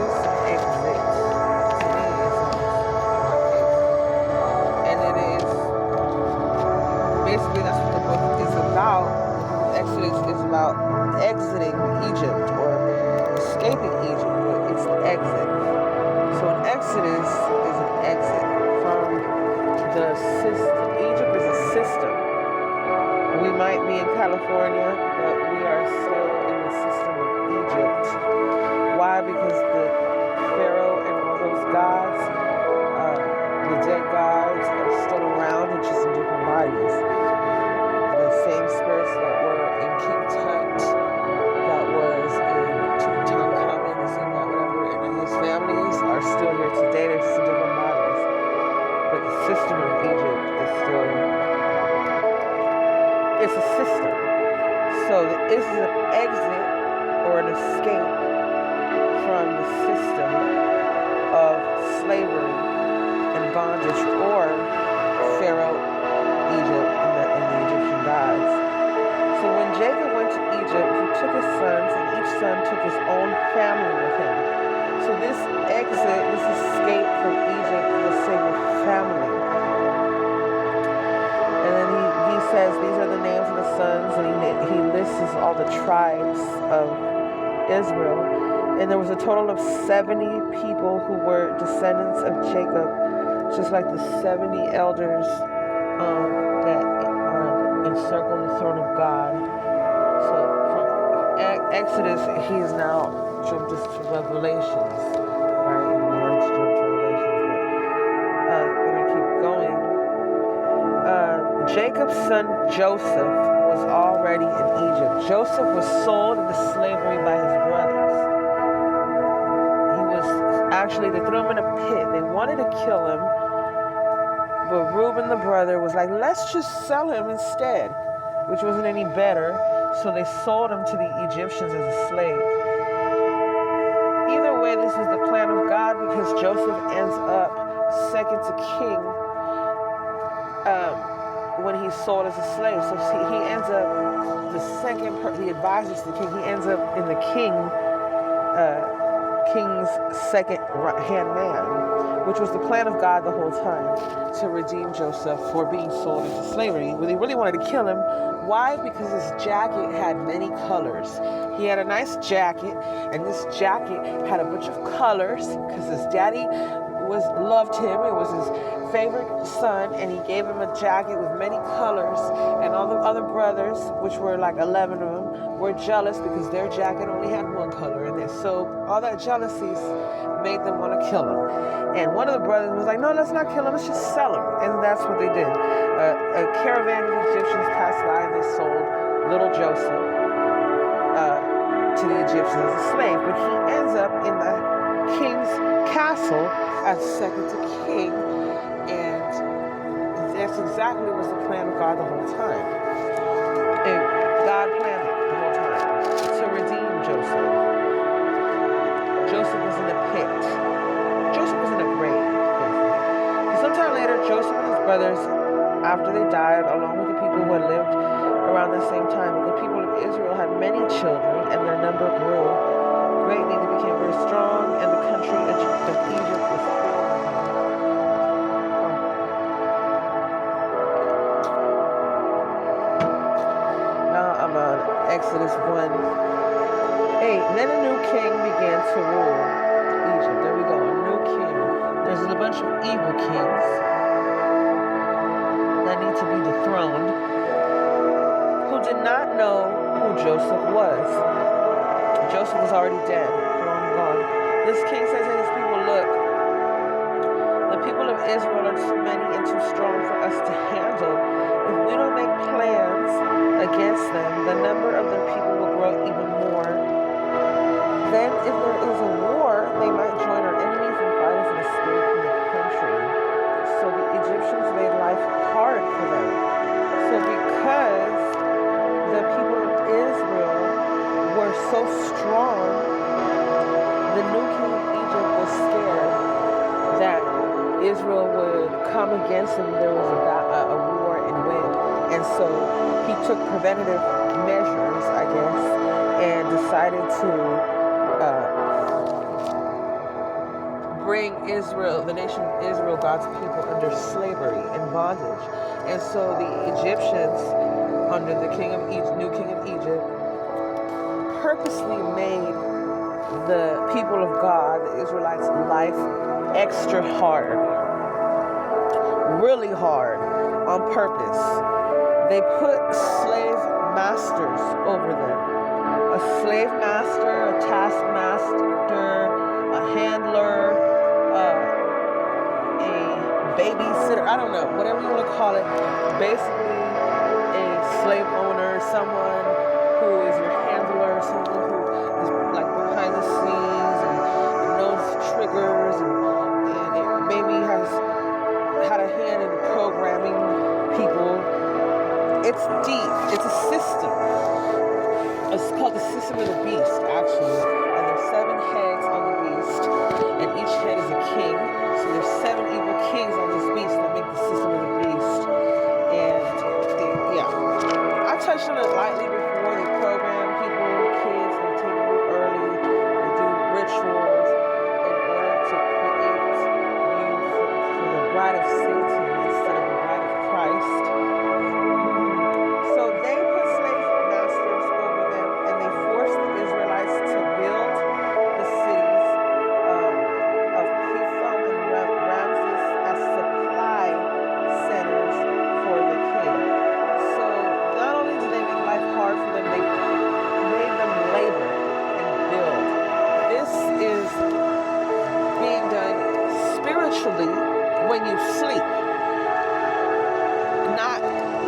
exodus and exit. To me, it sounds like it. And it is basically that's what the book is about. Exodus is about exiting Egypt or escaping Egypt, but it's exit. So an exodus is an exit from the system. Egypt is a system. We might be in California, but we are still in the system of Egypt. Why? Because the Pharaoh and all those gods, the dead gods, are still around and just in different bodies. The same spirits that were in King Tut, that was in Tutankhamun, this and that, whatever, and his families are still here today. They're just in different bodies. But the system of Egypt is still, it's a system. So this is an exit or an escape from the system of slavery and bondage or Pharaoh, Egypt, and the Egyptian gods. So when Jacob went to Egypt, he took his sons, and each son took his own family with him. So this exit, this escape from Egypt will save a family. And then he says these are the names of the sons, and he lists all the tribes of Israel. And there was a total of 70 people who were descendants of Jacob, just like the 70 elders that encircle the throne of God. So from Exodus, he is now jumped us to Revelations, right? And we want to jump to Revelations, but we're going to keep going. Jacob's son Joseph was already in Egypt. Joseph was sold into slavery by his brothers. He was actually, they threw him in a pit. They wanted to kill him, but Reuben the brother was like, let's just sell him instead, which wasn't any better. So they sold him to the Egyptians as a slave. Either way, this is the plan of God, because Joseph ends up second to king when he's sold as a slave. So he ends up the advisor to the king. He ends up in the king's second right-hand man, which was the plan of God the whole time, to redeem Joseph for being sold into slavery. They really wanted to kill him. Why? Because his jacket had many colors. He had a nice jacket, and this jacket had a bunch of colors because his daddy loved him. It was his favorite son, and he gave him a jacket with many colors. And all the other brothers, which were like 11 of them, were jealous because their jacket only had one color in it. So all that jealousy made them want to kill him. And one of the brothers was like, no, let's not kill him, let's just sell him. And that's what they did. A caravan of Egyptians passed by, and they sold little Joseph to the Egyptians as a slave. But he ends up in the king's castle as second to king, and that's exactly what was the plan of God the whole time. And God planned it the whole time to redeem Joseph. Joseph was in a pit. Joseph was in a grave, basically. Sometime later, Joseph and his brothers, after they died, along with the people who had lived around the same time, the people of Israel had many children, and their number grew greatly. They became very strong, and the country of Egypt was filled. Now I'm on Exodus 1:8. Then a new king began to rule Egypt. There we go, a new king. There's a bunch of evil kings that need to be dethroned, who did not know who Joseph was. Joseph was already dead, long gone. This king says to his people, look, the people of Israel are too many and too strong for us to handle. If we don't make plans against them, the number of their people will grow even more. Then if there is a war, they might join our enemies and fight us and escape from the country. So the Egyptians made life hard for them. So because the people of Israel were so strong, the new king of Egypt was scared that Israel would come against him. There was a war and win. And so he took preventative measures, I guess, and decided to bring Israel, the nation of Israel, God's people, under slavery and bondage. And so the Egyptians, under the new king of Egypt, purposely made the people of God, the Israelites' life extra hard, really hard, on purpose. They put slave masters over them. A slave master, a taskmaster, a handler, a babysitter, I don't know, whatever you want to call it. Basically, a slave owner, someone who is your handler, someone who is like behind the scenes and knows triggers and it maybe has had a hand in programming people. It's deep. It's a system. It's called the system of the beast, actually. And there's 7 heads on the beast, and each head is a king. So there's 7 evil kings on this beast that make the system of the beast. And yeah, I touched on it lightly before. They program people, kids, they take them early, they do rituals in order to create you for the bride of Satan instead of the bride of Christ. So they put slave masters over them, and they forced the Israelites to build the cities of Pithom and Ramses as supply centers for the king. So not only did they make life hard for them, they made them labor and build. This is being done spiritually when you sleep, not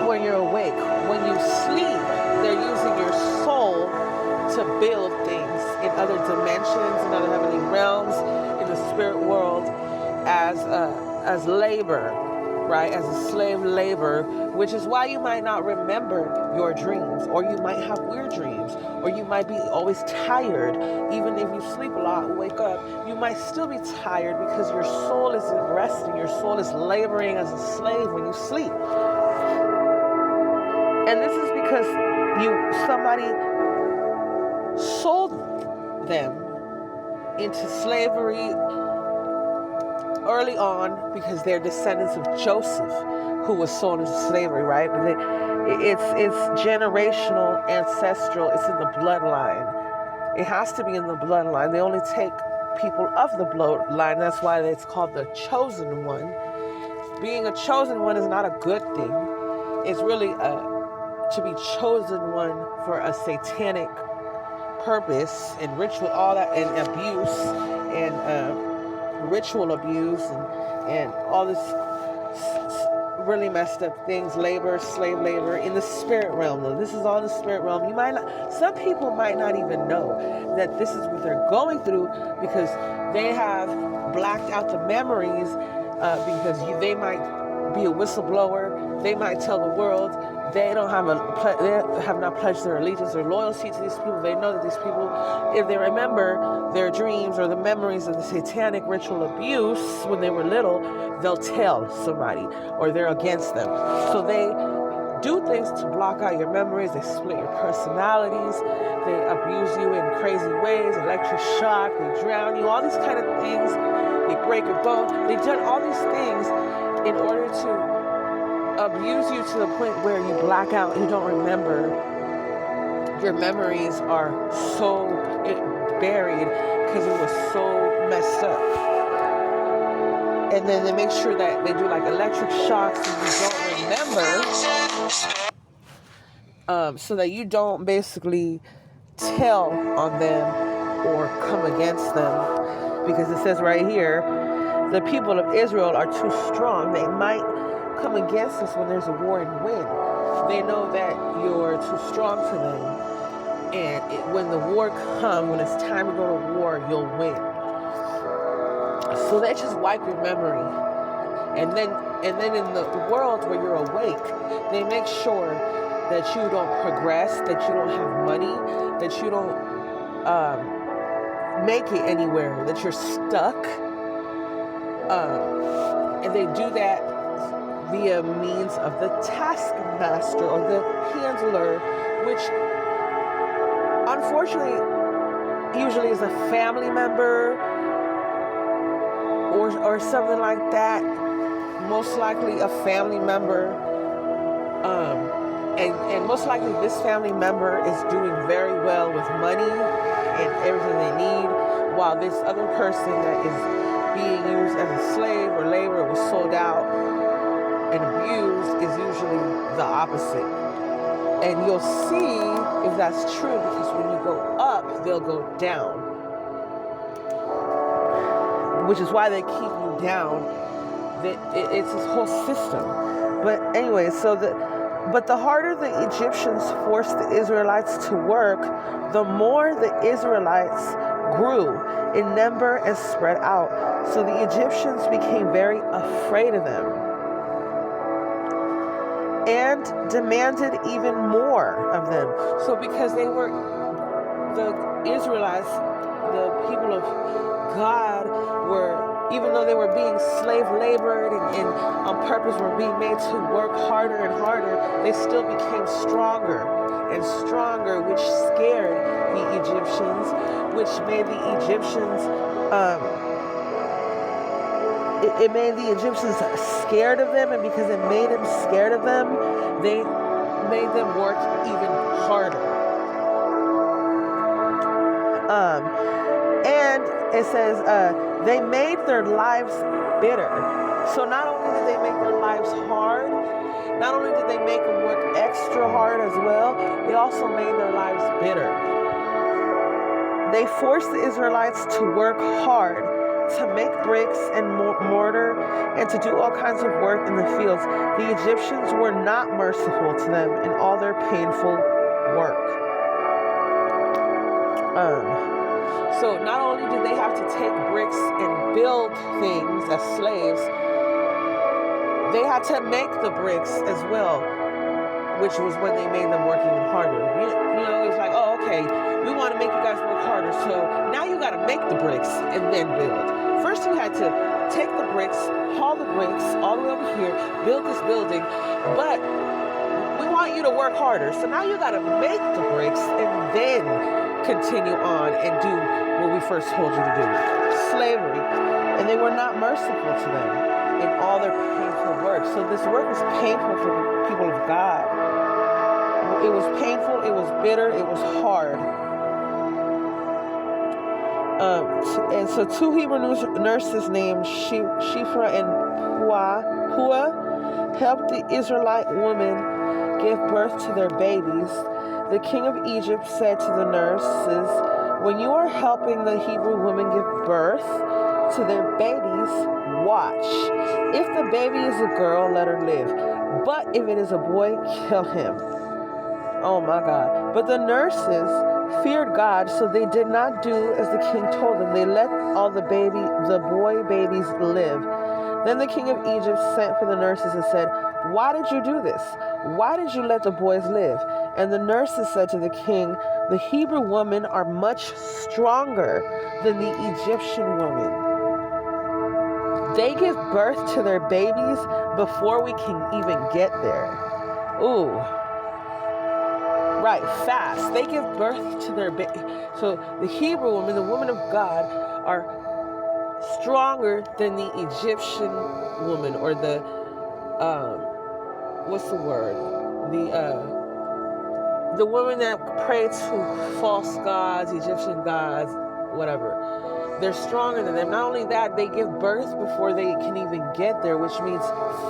when you're awake. When you sleep, they're using your soul to build things in other dimensions, in other heavenly realms, in the spirit world, as labor, right? As a slave labor, which is why you might not remember your dreams, or you might have weird dreams, or you might be always tired. Even if you sleep a lot, wake up, you might still be tired because your soul isn't resting. Your soul is laboring as a slave when you sleep. And this is because somebody sold them into slavery early on because they're descendants of Joseph, who was sold into slavery, right? It's generational, ancestral. It's in the bloodline. It has to be in the bloodline. They only take people of the bloodline. That's why it's called the chosen one. Being a chosen one is not a good thing. It's really to be chosen one for a satanic purpose and ritual, all that, and abuse and ritual abuse and all this really messed up things, labor, slave labor in the spirit realm. Though this is all in the spirit realm. You might not, some people might not even know that this is what they're going through because they have blacked out the memories because they might be a whistleblower. They might tell the world. They have not pledged their allegiance or loyalty to these people. They know that these people, if they remember their dreams or the memories of the satanic ritual abuse when they were little, they'll tell somebody or they're against them. So they do things to block out your memories. They split your personalities. They abuse you in crazy ways, electric shock, they drown you, all these kind of things. They break your bone. They've done all these things in order to abuse you to the point where you black out and you don't remember. Your memories are so buried because it was so messed up. And then they make sure that they do like electric shocks and you don't remember, so that you don't basically tell on them or come against them. Because it says right here, the people of Israel are too strong. They might come against us when there's a war and win. They know that you're too strong for them, and when the war comes, when it's time to go to war, you'll win. So they just wipe your memory, and then in the world where you're awake, they make sure that you don't progress, that you don't have money, that you don't make it anywhere, that you're stuck, and they do that via means of the taskmaster or the handler, which unfortunately usually is a family member, or something like that. Most likely a family member, and most likely this family member is doing very well with money and everything they need, while this other person that is being used as a slave or labor was sold out and abused is usually the opposite. And you'll see if that's true, because when you go up, they'll go down, which is why they keep you down. It's this whole system. But anyway, but the harder the Egyptians forced the Israelites to work, the more the Israelites grew in number and spread out. So the Egyptians became very afraid of them and demanded even more of them. So because the Israelites, the people of God, even though they were being slave labored and on purpose were being made to work harder and harder, they still became stronger and stronger, which scared the Egyptians, which made the Egyptians, it made the Egyptians scared of them, and because it made them scared of them, they made them work even harder. And it says, they made their lives bitter. So not only did they make their lives hard, not only did they make them work extra hard as well, they also made their lives bitter. They forced the Israelites to work hard, to make bricks and mortar, and to do all kinds of work in the fields. The Egyptians were not merciful to them in all their painful work. So not only did they have to take bricks and build things as slaves, they had to make the bricks as well, which was when they made them work even harder. You know, it's like, oh, okay, we want to make you guys work harder, so now you got to make the bricks and then build. First you had to take the bricks, haul the bricks all the way over here, build this building, but we want you to work harder, so now you got to make the bricks and then continue on and do what we first told you to do. Slavery. And they were not merciful to them in all their painful work. So this work was painful for the people of God. It was painful, it was bitter, it was hard. And so two Hebrew nurses named Shiphrah and Puah helped the Israelite women give birth to their babies. The king of Egypt said to the nurses, when you are helping the Hebrew women give birth to their babies, watch. If the baby is a girl, let her live. But if it is a boy, kill him. Oh my God. But the nurses feared God, so they did not do as the king told them. They let all the boy babies live. Then the king of Egypt sent for the nurses and said, why did you do this? Why did you let the boys live? And the nurses said to the king, the Hebrew women are much stronger than the Egyptian women. They give birth to their babies before we can even get there. Ooh. Right, fast. They give birth to their baby. So the Hebrew women, the women of God, are stronger than the Egyptian woman, or the what's the word? The women that pray to false gods, Egyptian gods, whatever. They're stronger than them. Not only that, they give birth before they can even get there, which means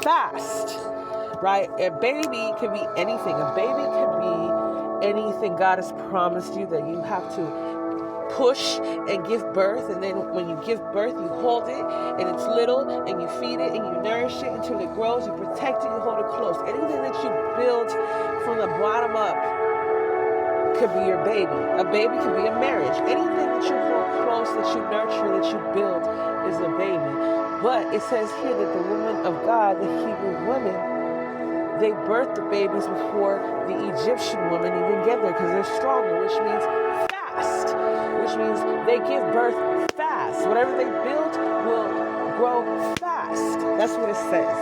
fast, right? A baby can be anything. A baby can be anything God has promised you that you have to push and give birth, and then when you give birth, you hold it, and it's little, and you feed it, and you nourish it until it grows, you protect it, you hold it close. Anything that you build from the bottom up could be your baby. A baby could be a marriage. Anything that you hold close, that you nurture, that you build is a baby. But it says here that the women of God, the Hebrew women, they birth the babies before the Egyptian women even get there, because they're stronger, which means fast, which means they give birth fast. Whatever they build will grow fast. That's what it says.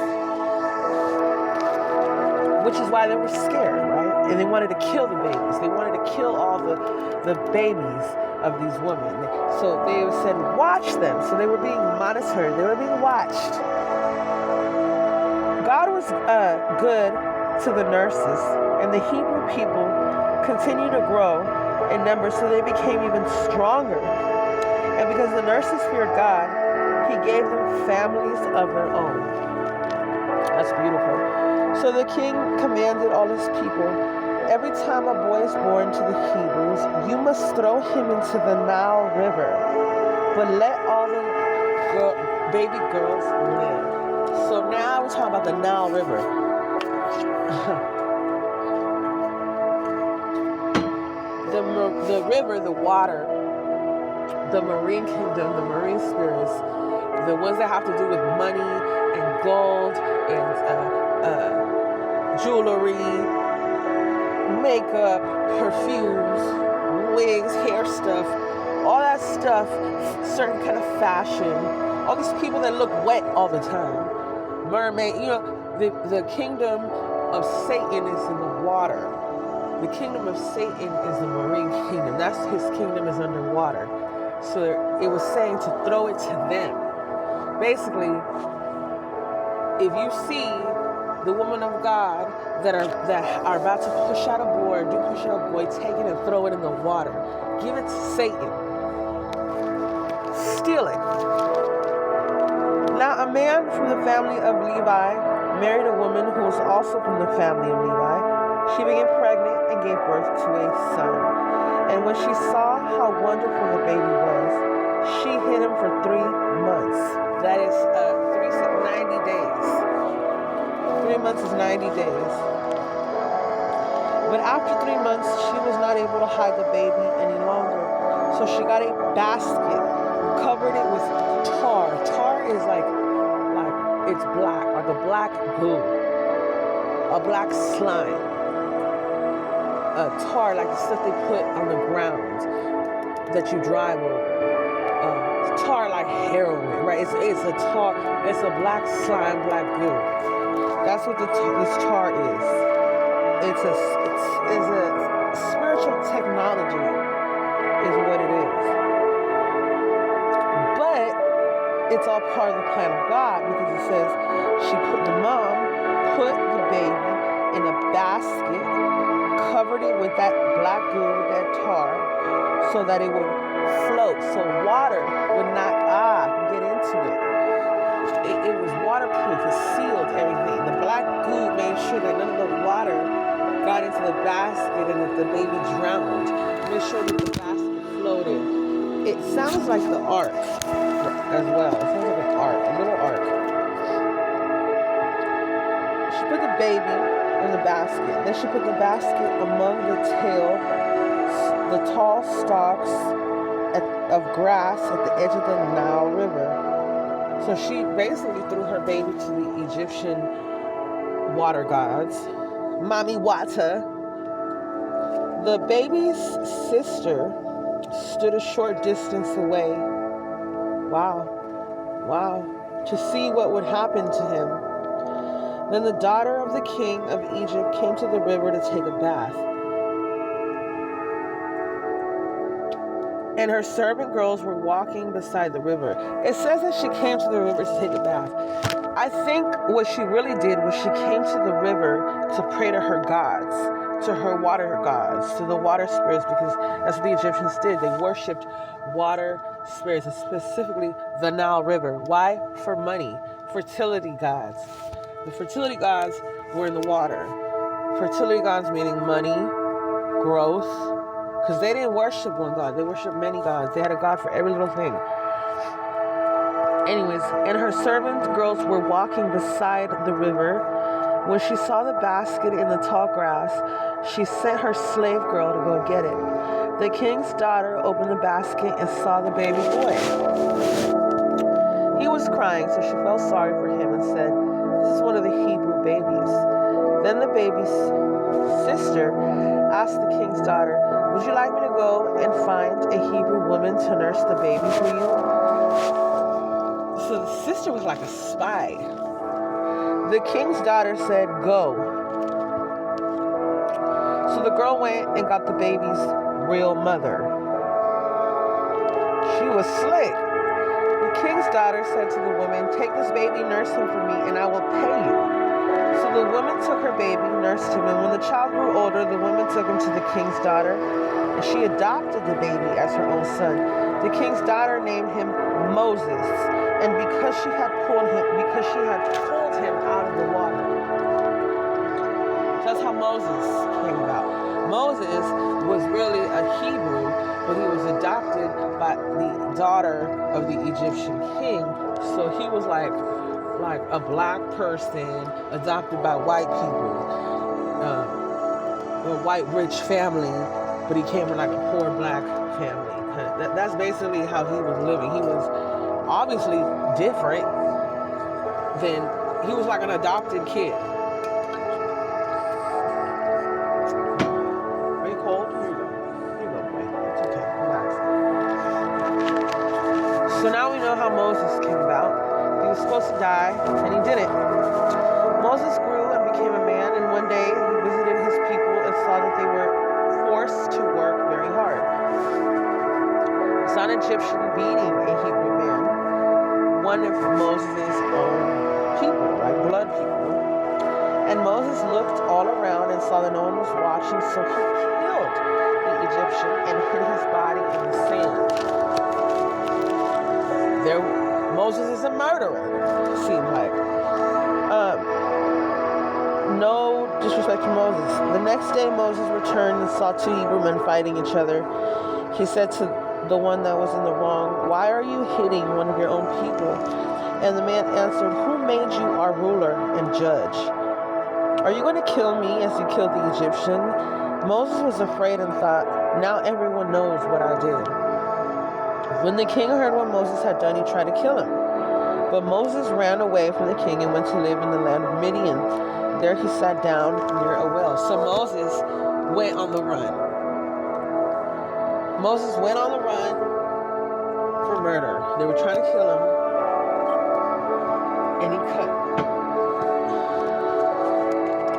Which is why they were scared, right? and they wanted to kill the babies. They wanted to kill all the babies of these women. So they said, watch them. So they were being monitored. They were being watched. God was good to the nurses, and the Hebrew people continued to grow in numbers, so they became even stronger. And because the nurses feared God, He gave them families of their own. That's beautiful. So the king commanded all his people, every time a boy is born to the Hebrews, you must throw him into the Nile River, but let all the baby girls live. So now we're talking about the Nile River. The river, the water, the marine kingdom, the marine spirits, the ones that have to do with money and gold and jewelry, makeup, perfumes, wigs, hair stuff, all that stuff, certain kind of fashion, all these people that look wet all the time, mermaid, the kingdom of Satan is in the water. The kingdom of Satan is the marine kingdom. That's his kingdom is underwater. So it was saying to throw it to them. Basically, if you see the woman of God that are about to push out a boy, take it and throw it in the water. Give it to Satan. Steal it. Now a man from the family of Levi married a woman who was also from the family of Levi. She became pregnant and gave birth to a son. And when she saw how wonderful the baby was, she hid him for 3 months. That is 90 days. 3 months is 90 days. But after 3 months, she was not able to hide the baby any longer. So she got a basket, covered it with tar. Tar is like it's black, like a black goo, a black slime. Tar, like the stuff they put on the ground that you drive over. Tar like heroin, right? It's a tar. It's a black slime, black goo. That's what this tar is. It's a spiritual technology, is what it is. But it's all part of the plan of God, because it says the mom put the baby in a basket, covered it with that black goo, with that tar, so that it would float, so water would not get into it. It was waterproof, it sealed everything. The black goo made sure that none of the water got into the basket and that the baby drowned. Made sure that the basket floated. It sounds like the ark as well. It sounds like an ark, a little ark. She put the baby in the basket. Then she put the basket among the tall stalks of grass at the edge of the Nile River. So she basically threw her baby to the Egyptian water gods, Mami Wata. The baby's sister stood a short distance away. Wow. To see what would happen to him. Then the daughter of the king of Egypt came to the river to take a bath. And her servant girls were walking beside the river. It says that she came to the river to take a bath. I think what she really did was she came to the river to pray to her gods, to her water gods, to the water spirits, because that's what the Egyptians did. They worshipped water spirits, and specifically the Nile River. Why? For money. Fertility gods. The fertility gods were in the water. Fertility gods meaning money, growth, because they didn't worship one god. They worshiped many gods. They had a god for every little thing. Anyways, and her servant girls were walking beside the river. When she saw the basket in the tall grass, she sent her slave girl to go get it. The king's daughter opened the basket and saw the baby boy. He was crying, so she felt sorry for him and said, "This is one of the Hebrew babies." Then the baby's sister asked the king's daughter, "Would you like me to go and find a Hebrew woman to nurse the baby for you?" So the sister was like a spy. The king's daughter said, "Go." So the girl went and got the baby's real mother. She was slick. The king's daughter said to the woman, "Take this baby, nurse him for me, and I will pay you." So the woman took her baby, nursed him, and when the child grew older, the woman took him to the king's daughter, and she adopted the baby as her own son. The king's daughter named him Moses, and because she had pulled him out of the water. That's how Moses came about. Moses was really a Hebrew, but he was adopted by the daughter of the Egyptian king. So he was like a black person adopted by white people, a white rich family, but he came from like a poor black family. That's basically how he was living. He was obviously different than, he was like an adopted kid. Are you cold? Here you go, boy. It's okay, relax. So now we know how Moses came about. He was supposed to die, and he didn't. Moses grew and became a man, and one day he visited his people and saw that they were forced to work very hard. He saw an Egyptian beating a Hebrew man, one of Moses' own people, like blood people. And Moses looked all around and saw that no one was watching, so he killed the Egyptian and hid his body in the sand. Moses is a murderer, it seemed like. No disrespect to Moses. The next day Moses returned and saw two Hebrew men fighting each other. He said to the one that was in the wrong, "Why are you hitting one of your own people?" And the man answered, "Who made you our ruler and judge? Are you going to kill me as you killed the Egyptian?" Moses was afraid and thought, "Now everyone knows what I did." When the king heard what Moses had done, he tried to kill him. But Moses ran away from the king and went to live in the land of Midian. There he sat down near a well. So Moses went on the run. Moses went on the run for murder. They were trying to kill him, and he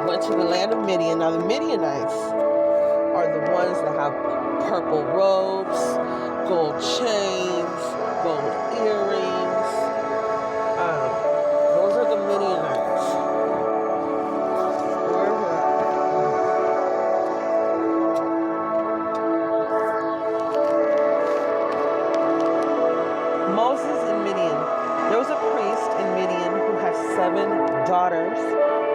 went to the land of Midian. Now the Midianites are the ones that have purple robes, gold chains, gold earrings. Those are the Midianites. Moses in Midian. There was a priest in Midian who had 7 daughters.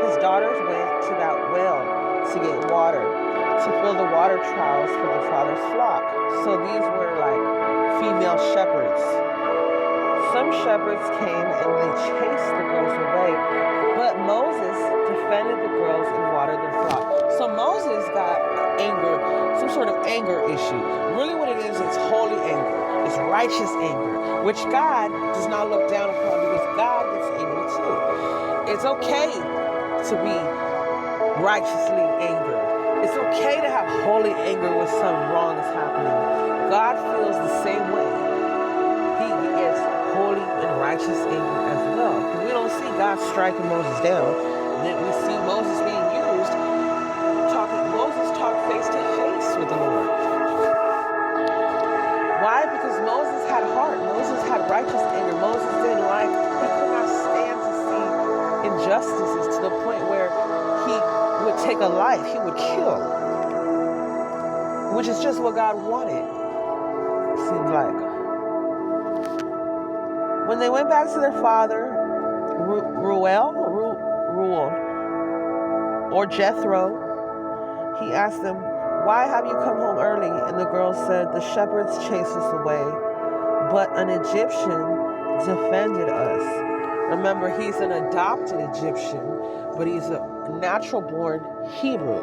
His daughters went to that well to get water, to fill the water troughs for the father's flock. So these were like female shepherds. Some shepherds came and they chased the girls away, but Moses defended the girls and watered their flock. So Moses got anger, some sort of anger issue. Really what it is, it's holy anger. It's righteous anger, which God does not look down upon because God gets angry too. It's okay to be righteously angry. It's okay to have holy anger when some wrong is happening. God feels the same way. He gets holy and righteous anger as well. Because we don't see God striking Moses down. Then we see Moses being used, Moses talked face to face with the Lord. Why? Because Moses had heart. Moses had righteous anger. Moses didn't like, he could not stand to see injustices to the point where he would take a life, he would kill, which is just what God wanted, seems like. When they went back to their father, Reuel, or Jethro, he asked them, "Why have you come home early?" And the girls said, "The shepherds chased us away, but an Egyptian defended us." Remember, he's an adopted Egyptian, but he's a natural-born Hebrew.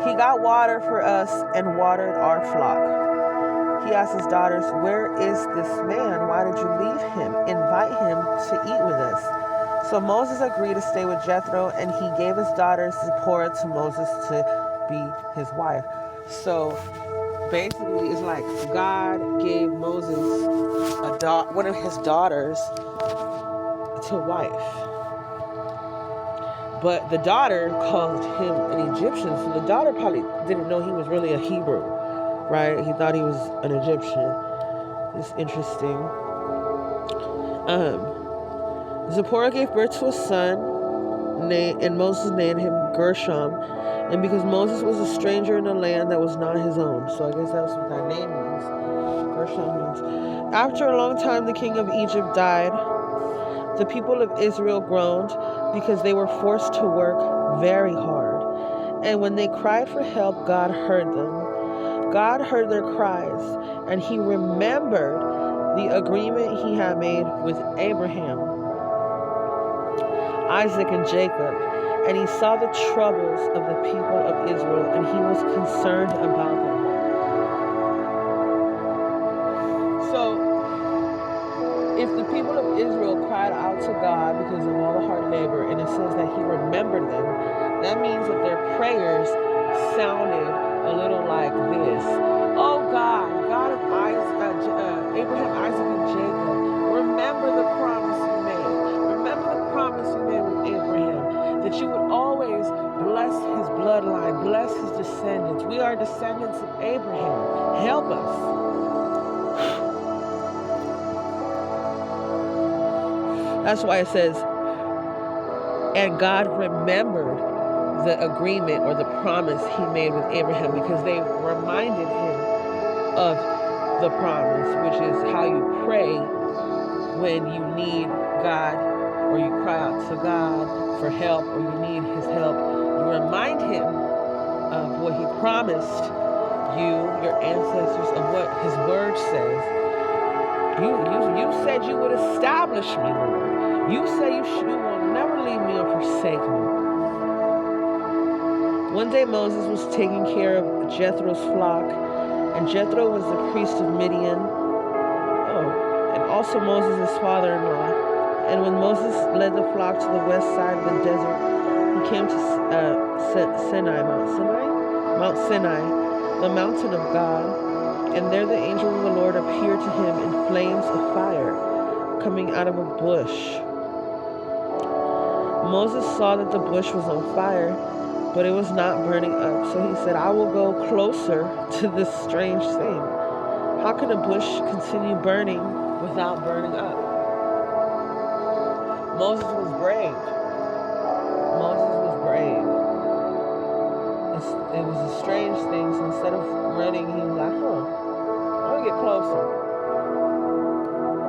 "He got water for us and watered our flock." He asked his daughters, "Where is this man? Why did you leave him? Invite him to eat with us." So Moses agreed to stay with Jethro, and he gave his daughter Zipporah to Moses to be his wife. So basically, it's like God gave Moses one of his daughters to wife. But the daughter called him an Egyptian. So the daughter probably didn't know he was really a Hebrew, right? He thought he was an Egyptian. It's interesting. Zipporah gave birth to a son, and Moses named him Gershom. And because Moses was a stranger in a land that was not his own. So I guess that's what that name means. Gershom means. After a long time, the king of Egypt died. The people of Israel groaned because they were forced to work very hard. And when they cried for help, God heard them. God heard their cries, and he remembered the agreement he had made with Abraham, Isaac, and Jacob. And he saw the troubles of the people of Israel, and he was concerned about them. So, if the people of Israel cried out to God because of all the hard labor, and it says that he remembered them, that means that their prayers sounded a little like this. Oh God, God of Abraham, Isaac, and Jacob, remember the promise you made. Remember the promise you made with Abraham, that you would always bless his bloodline, bless his descendants. We are descendants of Abraham. Help us. That's why it says, and God remembered the agreement or the promise he made with Abraham, because they reminded him of the promise, which is how you pray when you need God, or you cry out to God for help, or you need his help. You remind him of what he promised you, your ancestors, of what his word says. You said you would establish me, Lord. You say you will never leave me or forsake me. One day Moses was taking care of Jethro's flock, and Jethro was the priest of Midian. And also Moses' father-in-law. And when Moses led the flock to the west side of the desert, he came to Mount Sinai, the mountain of God. And there the angel of the Lord appeared to him in flames of fire, coming out of a bush. Moses saw that the bush was on fire, but it was not burning up. So he said, I will go closer to this strange thing. How can a bush continue burning without burning up? Moses was brave. Moses was brave. It was a strange thing. So instead of running, he was like, I'm gonna get closer.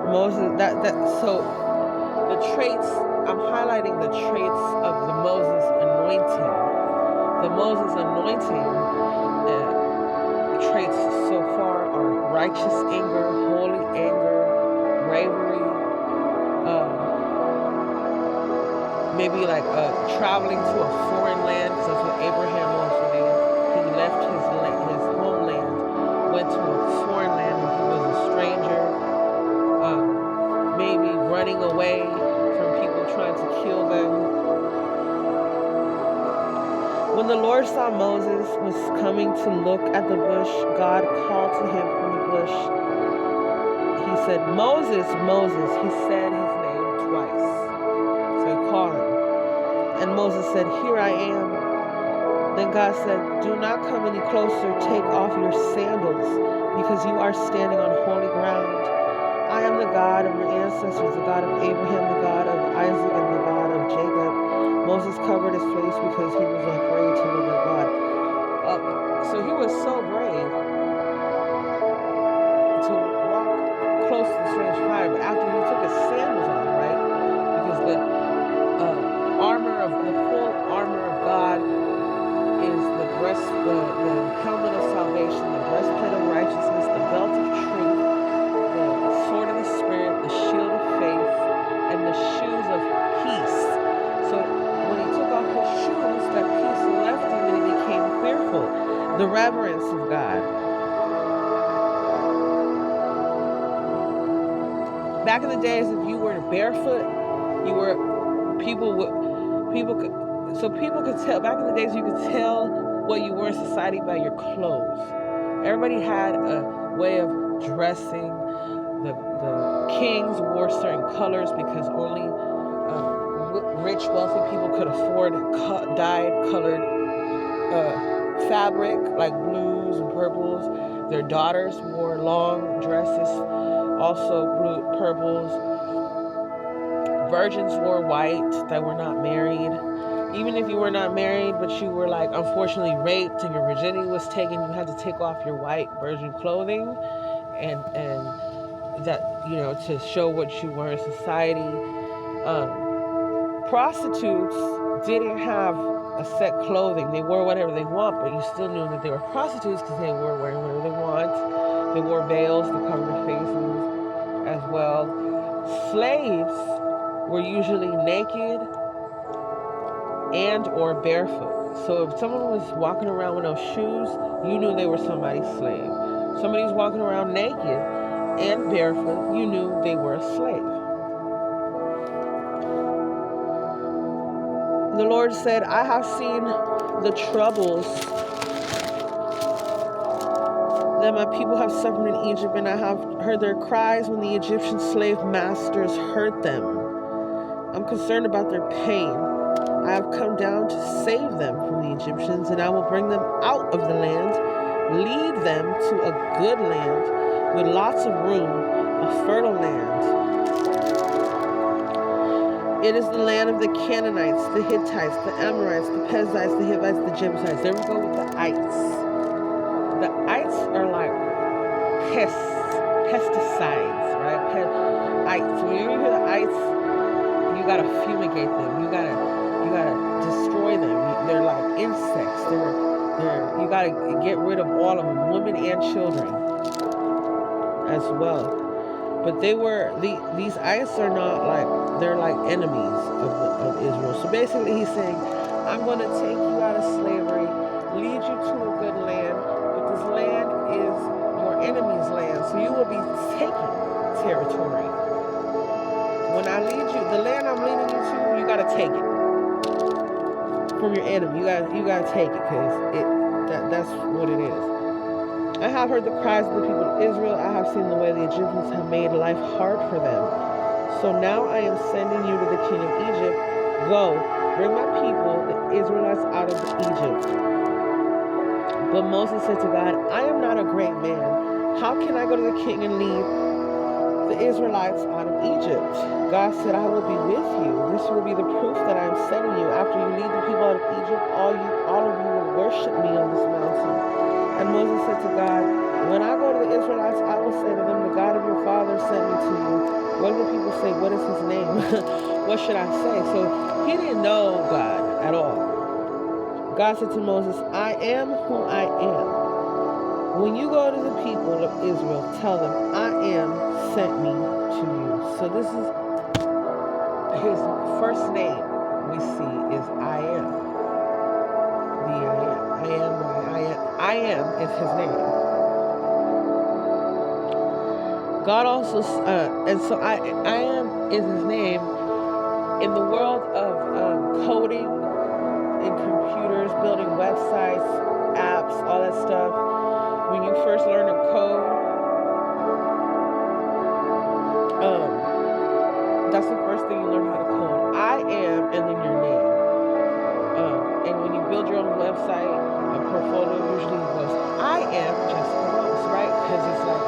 Moses, so the traits, I'm highlighting the traits of the Moses anointing. The Moses anointing traits so far are righteous anger, holy anger, bravery, maybe like traveling to a foreign land, because that's what Abraham also did. He left his homeland, went to a foreign land where he was a stranger, maybe running away from people trying to kill them. When the Lord saw Moses was coming to look at the bush, God called to him from the bush. He said, Moses, Moses. He said his name twice. So he called him. And Moses said, here I am. Then God said, do not come any closer. Take off your sandals, because you are standing on holy ground. I am the God of your ancestors, the God of Abraham, the God of Isaac, and the God of Jacob. Moses covered his face because he was afraid to look at God. So he was so brave to walk close to the strange fire, but after he took his sandals off, right? Because the full armor of God is the helmet of salvation, the breastplate of righteousness, the belt of truth, the sword of the Spirit, the shield of faith, and the shoes of peace. So when he took off his shoes, that peace left him and he became fearful. The reverence of God. Back in the days, if you were barefoot, people could tell. Back in the days, you could tell what you were in society by your clothes. Everybody had a way of dressing. The kings wore certain colors because only rich, wealthy people could afford dyed, colored fabric like blues and purples. Their daughters wore long dresses, also blue, purples. Virgins wore white that were not married. Even if you were not married, but you were like unfortunately raped and your virginity was taken, you had to take off your white virgin clothing, and that, you know, to show what you were in society. Prostitutes didn't have a set clothing. They wore whatever they want, but you still knew that they were prostitutes because they were wearing whatever they want. They wore veils to cover their faces as well. Slaves were usually naked and or barefoot. So if someone was walking around with no shoes, you knew they were somebody's slave. Somebody was walking around naked and barefoot, you knew they were a slave. The Lord said, I have seen the troubles that my people have suffered in Egypt, and I have heard their cries when the Egyptian slave masters hurt them. I'm concerned about their pain. I have come down to save them from the Egyptians, and I will bring them out of the land, lead them to a good land with lots of room, a fertile land. It is the land of the Canaanites, the Hittites, the Amorites, the Perizzites, the Hivites, the Jebusites. There we go with the ites. The ites are like pesticides, right? Ites. When you hear the ites, you gotta fumigate them. You gotta destroy them. They're like insects. You gotta get rid of all of them, women and children as well. But these ites are not like, they're like enemies of Israel. So basically he's saying, I'm going to take you out of slavery, lead you to a good land, but this land is your enemy's land. So you will be taking territory. When I lead you, the land I'm leading you to, you got to take it from your enemy. You got to take it, because that's what it is. I have heard the cries of the people of Israel. I have seen the way the Egyptians have made life hard for them. So now I am sending you to the king of Egypt. Go, bring my people, the Israelites, out of Egypt. But Moses said to God, I am not a great man. How can I go to the king and lead the Israelites out of Egypt? God said, I will be with you. This will be the proof that I am sending you. After you lead the people out of Egypt, all of you will worship me on this mountain. And Moses said to God, when I go to the Israelites, I will say to them, the God of your father sent me to you. What do the people say? What is his name? What should I say? So he didn't know God at all. God said to Moses, I am who I am. When you go to the people of Israel, tell them, I am sent me to you. So this is his first name we see is I am. The I am. I am is his name. God also, and so I am is his name. In the world of coding, in computers, building websites, apps, all that stuff, when you first learn to code, that's the first thing you learn how to code. I am, and then your name. And when you build your own website, a portfolio usually goes, I am Jessica Rose, right? Because it's like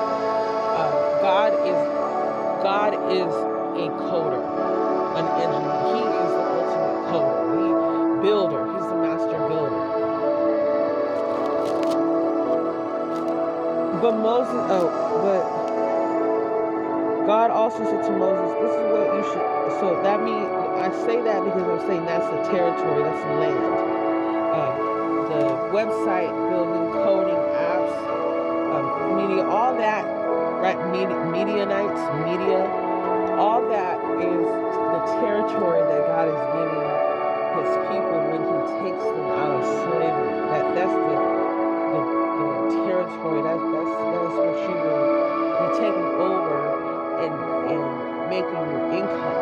God is a coder, an engineer. He is the ultimate coder, the builder. He's the master builder. But God also said to Moses, this is what you should, so that means, I say that because I'm saying that's the territory, that's the land. The website building, coding, apps, media, all that, right? Media, all that is the territory that God is giving his people when he takes them out of slavery. That's the territory. That's what you will be taking over and making your income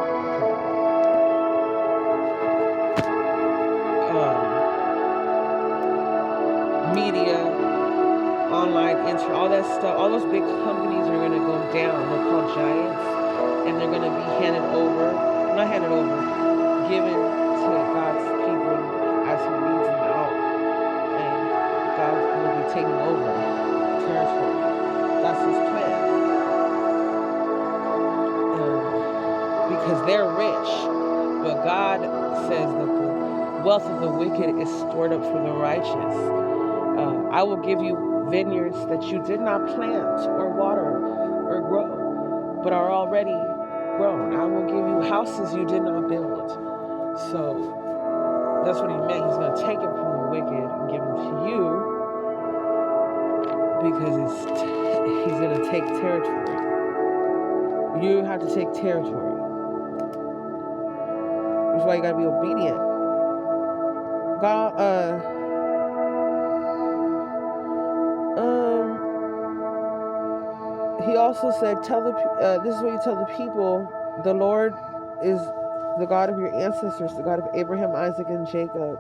from. Media, online, all that stuff, all those big companies are going to go down. They're called giants, and they're going to be handed over, not handed over, given to God's people as He leads them out, and God will be taking over territory. That's His plan. Because they're rich, but God says that the wealth of the wicked is stored up for the righteous. I will give you vineyards that you did not plant or water or grow, but are already grown. I will give you houses you did not build. So that's what He meant. He's going to take it from the wicked and give them to you, because He's going to take territory. You have to take territory. That's why you got to be obedient. God, He also said, this is what you tell the people, the Lord is the God of your ancestors, the God of Abraham, Isaac, and Jacob.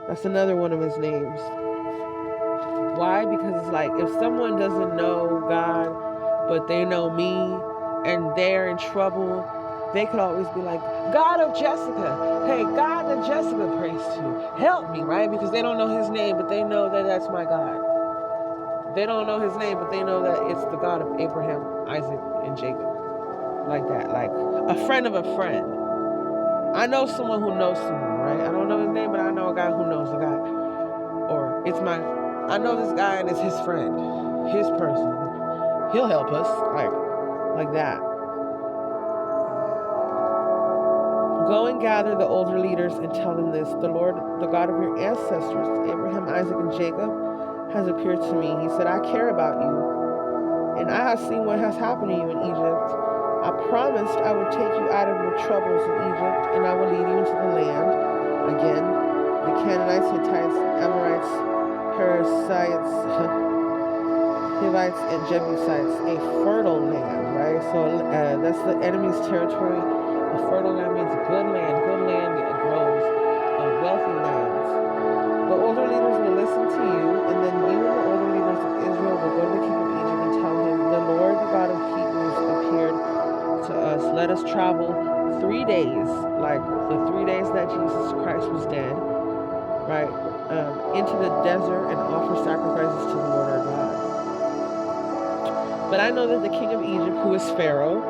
That's another one of His names. Why? Because it's like, if someone doesn't know God, but they know me, and they're in trouble, they could always be like, God of Jessica, hey, God that Jessica prays to, help me, right? Because they don't know His name, but they know that that's my God. They don't know His name, but they know that it's the God of Abraham, Isaac, and Jacob. Like that, like a friend of a friend. I know someone who knows someone, right? I don't know his name, but I know a guy who knows a guy. Or I know this guy and it's his friend, his person. He'll help us, like that. Go and gather the older leaders and tell them this. The Lord, the God of your ancestors, Abraham, Isaac, and Jacob, has appeared to me. He said, I care about you, and I have seen what has happened to you in Egypt. I promised I would take you out of your troubles in Egypt, and I will lead you into the land. Again, the Canaanites, Hittites, Amorites, Perizzites, Hivites, and Jebusites, a fertile land, right? So that's the enemy's territory. A fertile land means good land. Good land grows, wealthy lands. The older leaders will listen to you, and then you and the older leaders of Israel will go to the king of Egypt and tell him, the Lord, the God of Hebrews, appeared to us. Let us travel 3 days, like the 3 days that Jesus Christ was dead, right, into the desert and offer sacrifices to the Lord our God. But I know that the king of Egypt, who is Pharaoh,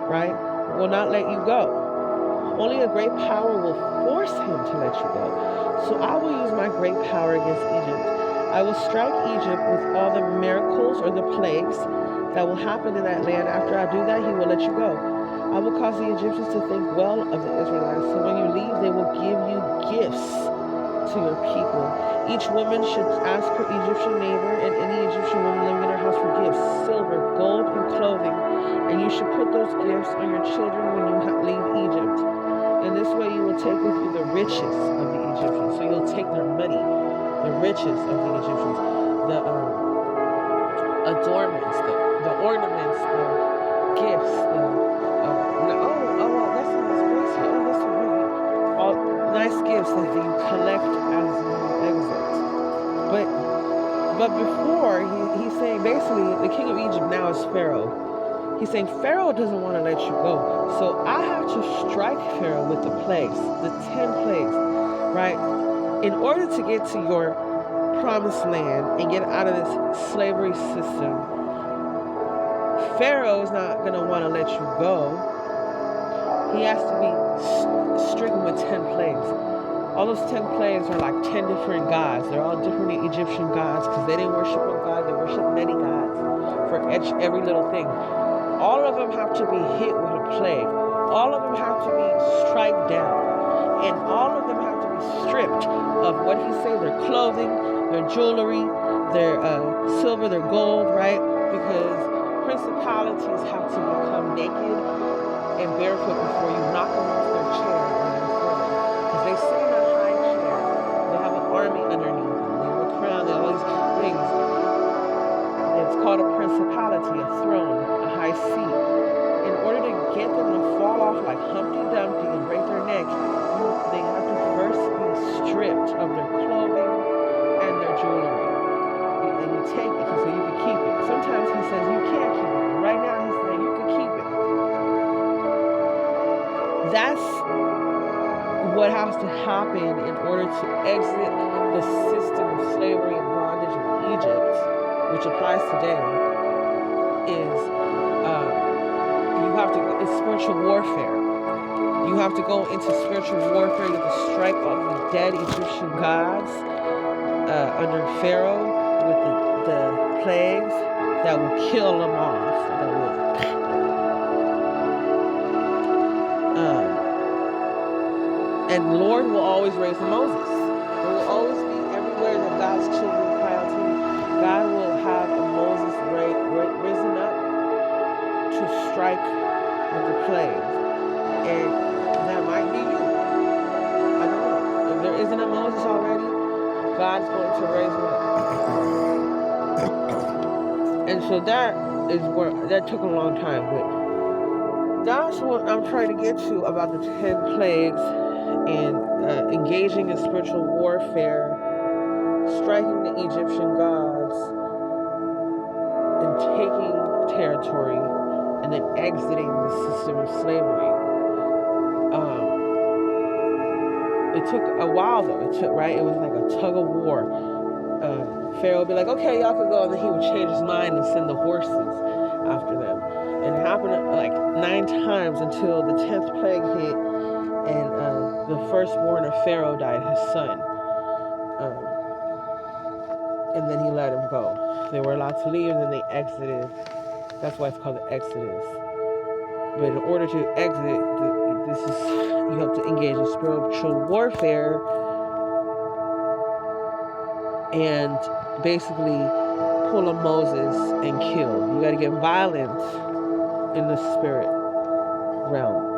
right, will not let you go. Only a great power will force him to let you go. So I will use my great power against Egypt. I will strike Egypt with all the miracles or the plagues that will happen in that land. After I do that, He will let you go. I will cause the Egyptians to think well of the Israelites. So when you leave, they will give you gifts to your people. Each woman should ask her Egyptian neighbor and any Egyptian woman living in her house for gifts, silver, gold, and clothing. And you should put those gifts on your children when you leave Egypt. In this way, you will take with you the riches of the Egyptians. So you'll take their money, the riches of the Egyptians, the adornments, the ornaments, the gifts, that's a nice bracelet. Oh, that's a really all nice gifts that you collect as you exit. But before he's saying, basically the king of Egypt now is Pharaoh. He's saying Pharaoh doesn't want to let you go. So I have to strike Pharaoh with the plagues, the 10 plagues, right? In order to get to your promised land and get out of this slavery system, Pharaoh is not going to want to let you go. He has to be stricken with 10 plagues. All those 10 plagues are like 10 different gods. They're all different Egyptian gods because they didn't worship one God. They worship many gods for every little thing. All of them have to be hit with a plague. All of them have to be struck down. And all of them have to be stripped of what he said, their clothing, their jewelry, their silver, their gold, right? Because principalities have to become naked and barefoot before you knock them off their chair or their throne. Because they sit in a high chair. They have an army underneath them. They have a crown and all these things. It's called a principality, a throne, a high seat. In order to get them to fall off like Humpty Dumpty and break their neck, they have to first be stripped of their clothing and their jewelry. And you take it so you can keep it. Sometimes he says you can't keep it. Right now he's saying you can keep it. That's what has to happen in order to exit the system of slavery and bondage of Egypt, which applies today, is you have to, it's spiritual warfare. You have to go into spiritual warfare. You have to strike off the dead Egyptian gods under Pharaoh with the plagues that will kill them off. That will, and the Lord will always raise Moses. There will always be everywhere that God's children cry out to him. God will have a Moses risen up to strike with the plagues. And that might be you. I don't know. If there isn't a Moses already, God's going to raise one up. And so that is where, that took a long time. But that's what I'm trying to get to about the 10 plagues and engaging in spiritual warfare, striking the Egyptian gods, and taking territory, and then exiting the system of slavery. It took a while though. It was like a tug of war. Pharaoh would be like, okay, y'all can go, and then he would change his mind and send the horses after them. And it happened like 9 times until the 10th plague hit, and the firstborn of Pharaoh died, his son. And then he let him go. They were allowed to leave, and then they exited. That's why it's called the Exodus. But in order to exit, you have to engage in spiritual warfare and basically pull a Moses and kill. You got to get violent in the spirit realm.